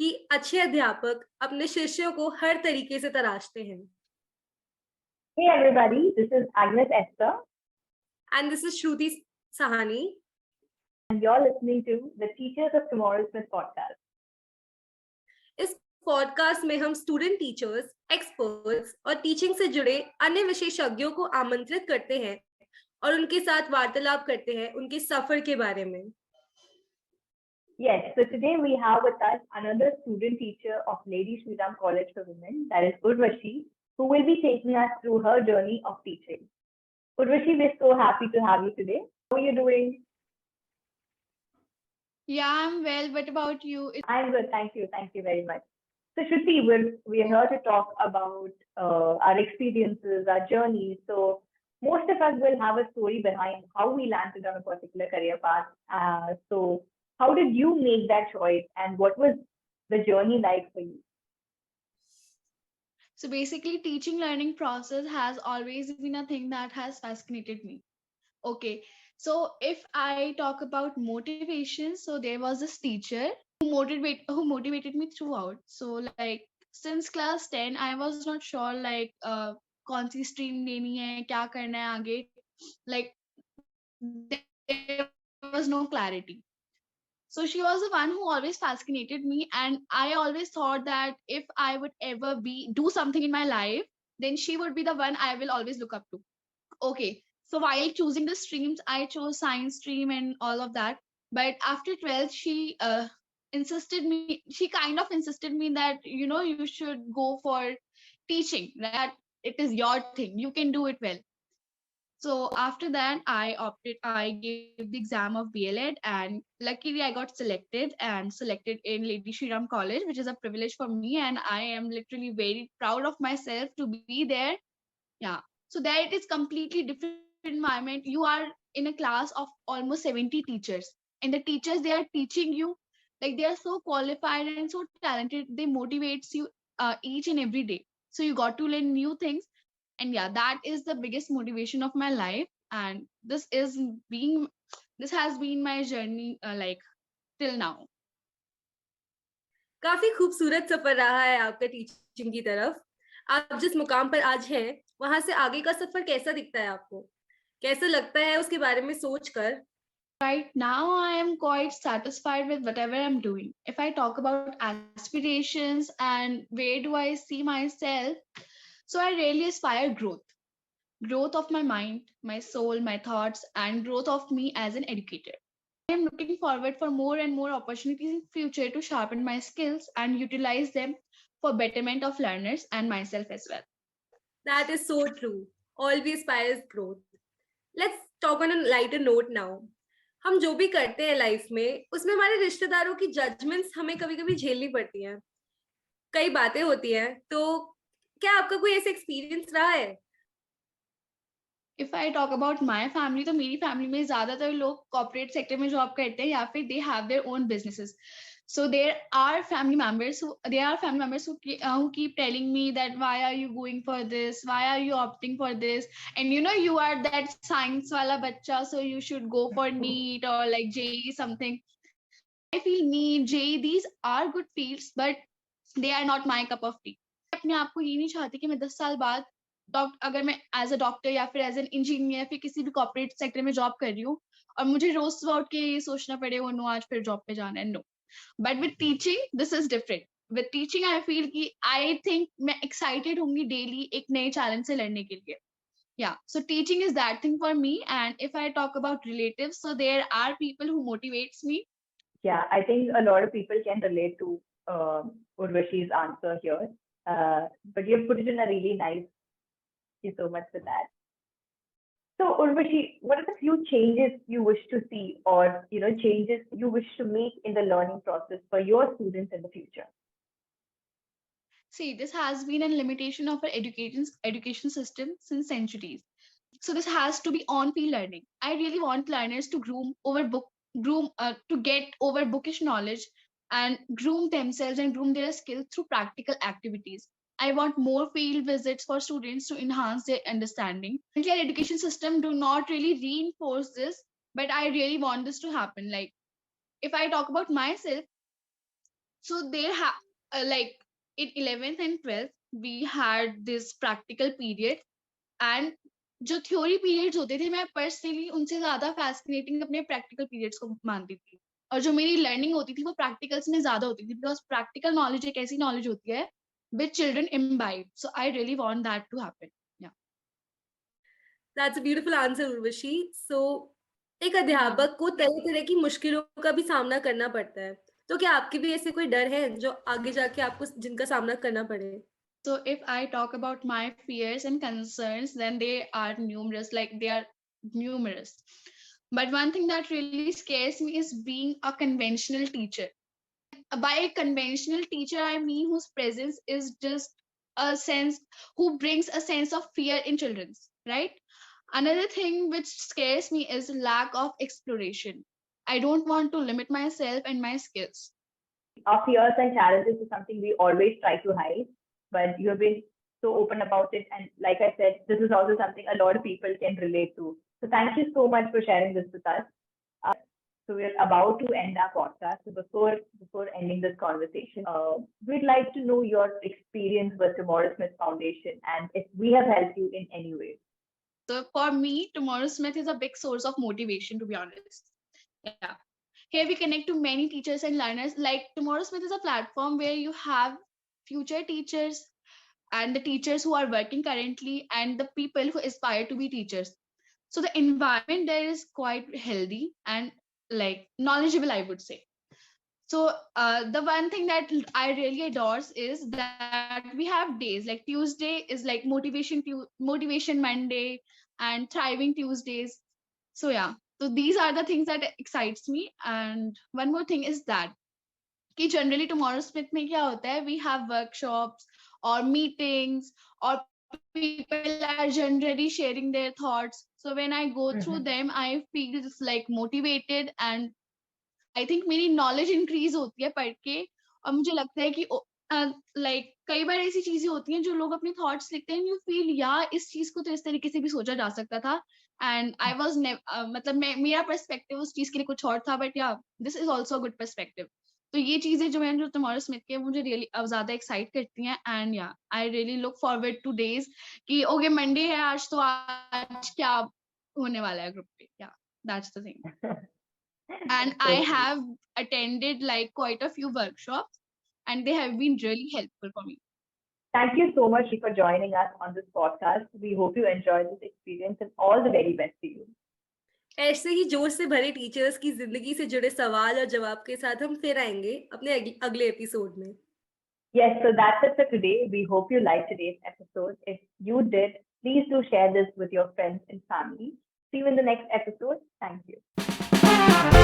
कि अच्छे अध्यापक अपने शिष्यों को हर तरीके से तराशते हैं। Hey everybody, this is Agnas Esther And this is Shruti Sawhney. and you're listening to the Teachers of Tomorrow's Myth podcast. इस पॉडकास्ट में हम स्टूडेंट टीचर्स, एक्सपर्ट्स और टीचिंग से जुड़े अन्य विशेषज्ञों को आमंत्रित करते हैं और उनके साथ वार्तालाप करते हैं उनके सफर के बारे में। Yes, so today we have with us another student teacher of Lady Shri Ram College for Women, that is Urvashi, who will be taking us through her journey of teaching. Urvashi, we're so happy to have you today. How are you doing? Yeah, I'm well. What about you? I'm good, thank you. Thank you very much. So Shruti, we're here to talk about our experiences, our journeys. So most of us will have a story behind how we landed on a particular career path. So how did you make that choice and what was the journey like for you? So basically, teaching learning process has always been a thing that has fascinated me. Okay, so if I talk about motivation, so there was this teacher who motivated me throughout. So like since class 10, I was not sure like कौन सी stream लेनी है, क्या करना है आगे. Like there was no clarity. So she was the one who always fascinated me, and I always thought that if I would ever do something in my life, then she would be the one I will always look up to. Okay, so while choosing the streams, I chose science stream and all of that. But after 12th, she kind of insisted me that you should go for teaching, that it is your thing, you can do it well. So after that, I gave the exam of BLED, and luckily I got selected in Lady Shri Ram College, which is a privilege for me. And I am literally very proud of myself to be there. Yeah. So there it is completely different environment. You are in a class of almost 70 teachers, and the teachers, they are teaching you, like they are so qualified and so talented. They motivates you each and every day. So you got to learn new things. And yeah, that is the biggest motivation of my life, and this has been my journey like till now. काफी खूबसूरत सफर रहा है आपका teaching की तरफ। आप जिस मुकाम पर आज हैं, वहां से आगे का सफर कैसा दिखता है आपको? कैसा लगता है उसके बारे में सोचकर? Right now, I am quite satisfied with whatever I'm doing. If I talk about aspirations and where do I see myself, so I really aspire growth of my mind, my soul, my thoughts, and growth of me as an educator. I am looking forward for more and more opportunities in future to sharpen my skills and utilize them for betterment of learners and myself as well. That is so true. Always aspires growth. Let's talk on a lighter note now. हम जो भी करते हैं life में, उसमें हमारे रिश्तेदारों की जजमेंट्स हमें कभी-कभी झेलनी पड़ती हैं। कई बातें होती हैं, तो क्या आपका कोई ऐसा एक्सपीरियंस रहा है? If I talk about my family, तो मेरी फैमिली में ज्यादातर लोग कॉर्पोरेट सेक्टर में जॉब करते हैं या फिर they have their own businesses. So there are family members who keep telling me that why are you going for this? Why are you opting for this? And you are that science wala bacha, so you should go for NEET or like JEE something. I feel NEET, JEE, these are good fields, but they are not my cup of tea. अपने आप को ये नहीं चाहती कि मैं 10 साल बाद अगर मैं एज अ डॉक्टर या फिर एज एन इंजीनियर फिर किसी भी कॉर्पोरेट सेक्टर में जॉब कर रही हूँ और मुझे रोज सुबह उठ के ये सोचना पड़े वो नो आज फिर जॉब पे जाना है, no. But with teaching this is different. With teaching I feel कि आई थिंक मैं एक्साइटेड होंगी डेली एक नए चैलेंज से लड़ने के लिए. Yeah, so teaching is that thing for me. And if I talk about relatives, so there are people who motivates me. Yeah, I think a lot of people can relate to Urvashi's answer here. But you've put it in a really nice. Thank you so much for that. So Urvashi, what are the few changes you wish to see or changes you wish to make in the learning process for your students in the future? See, this has been a limitation of our education system since centuries. So this has to be on-field learning. I really want learners to to get over bookish knowledge and groom themselves and groom their skills through practical activities. I want more field visits for students to enhance their understanding. Our education system do not really reinforce this, but I really want this to happen. Like, if I talk about myself, So they have like in 11th and 12th we had this practical period, and जो theory periods होते थे मैं personally उनसे ज्यादा fascinating अपने practical periods को मानती थी, और जो मेरी लर्निंग होती थी वो प्रैक्टिकल्स में ज्यादा होती थी, बिकॉज प्रैक्टिकल नॉलेज एक ऐसी नॉलेज होती है which children imbibe, so I really want that to happen. That's a beautiful answer Urvashi. So एक अध्यापक को तरह तरह की मुश्किलों का भी सामना करना पड़ता है, तो क्या आपके भी ऐसे कोई डर है जो आगे जाके आपको जिनका सामना करना पड़े? So if I talk about my fears and concerns, then they are numerous, like they are numerous. But one thing that really scares me is being a conventional teacher. By conventional teacher, I mean whose presence is just a sense, who brings a sense of fear in children, right? Another thing which scares me is lack of exploration. I don't want to limit myself and my skills. Our fears and challenges is something we always try to hide, but you have been so open about it. And like I said, this is also something a lot of people can relate to. So thank you so much for sharing this with us. So we're about to end our podcast. So before ending this conversation, we'd like to know your experience with Tomorrow Smith Foundation and if we have helped you in any way. So for me, Tomorrow Smith is a big source of motivation, to be honest. Yeah. Here we connect to many teachers and learners. Like Tomorrow Smith is a platform where you have future teachers and the teachers who are working currently and the people who aspire to be teachers. So the environment there is quite healthy and like knowledgeable, I would say. So the one thing that I really adores is that we have days like Tuesday is like motivation Monday and thriving Tuesdays. So yeah, so these are the things that excites me. And one more thing is that कि generally Tomorrow Smith में क्या होता है, we have workshops or meetings or people are generally sharing their thoughts. So when I go through them, I feel just like motivated and I think मेरी knowledge increase होती है पढ़ के. और मुझे लगता है कि लाइक कई बार ऐसी चीजें होती हैं जो लोग अपने थॉट्स लिखते हैं, यू फील यार इस चीज को तो इस तरीके से भी सोचा जा सकता था. एंड आई वाज मतलब मेरा पर्सपेक्टिव उस चीज के लिए कुछ और था, बट या this is also good perspective. तो ये चीजें जो है जो टुमारो स्मिथ के मुझे रियली ज्यादा एक्साइट करती हैं. एंड या I really look forward two days कि ओके मंडे है आज, तो आज क्या होने वाला है ग्रुप पे. या that's the thing. And I have attended like quite a few workshops and they have been really helpful for me. Thank you so much for joining us on this podcast. We hope you enjoyed this experience and all the very best to you. ऐसे ही जोश से भरे teachers की जिंदगी से जुड़े सवाल और जवाब के साथ हम फिर आएंगे अपने अगले एपिसोड में. Yes, so that's it for today. We hope you liked today's episode. If you did, please do share this with your friends and family. See you in the next episode. Thank you.